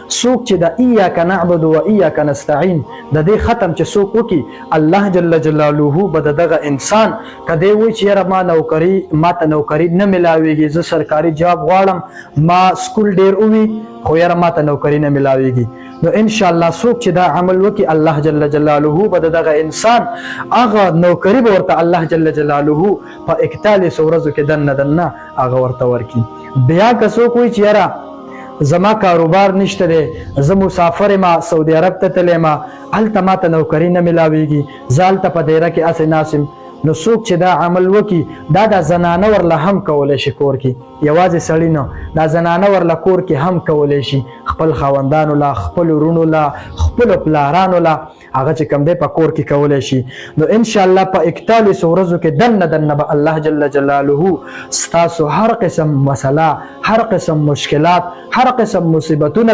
څوک چې د ایاک نعبد و ایاک نستعين د دې ختم چې څوک وکي الله جل جلاله به دغه انسان کدی وی چې یاره ما ته نوکری نه ملاويږي، زه سرکاري جاب غواړم، ما سکول ډیر اوي خو یاره ما ته نوکری نه ملاويږي، نو ان شاء الله څوک چې دا عمل وکي الله جل جلاله به دغه انسان هغه نوکری به ورته الله جل جلاله په 41 ورځو کې دنه هغه ورته ورکی. بیا که څوک وی چې یاره زما کاروبار نشته دی، زه مسافر ما سعودي عرب ته تللی ما، هلته ما ته نوکري نه ملاویږي، زه هلته په دیره کې اسې ناسم، نو څوک چې دا عمل وکي دا د زنانه ورله هم کولی شي کور کې، یوازې سړی نه، دا زنانه ورله کور کې هم کولی شي خپل خاوندانو له، خپل ورونو له، خپلو پلارانو له هغه چې کوم دی په کور کې کولی شي. نو ان شاء الله په 41 ورځو کې دنه به الله جل جلاله ستاسو هر قسم مسله، هر قسم مشکلات، هر قسم مصیبتونه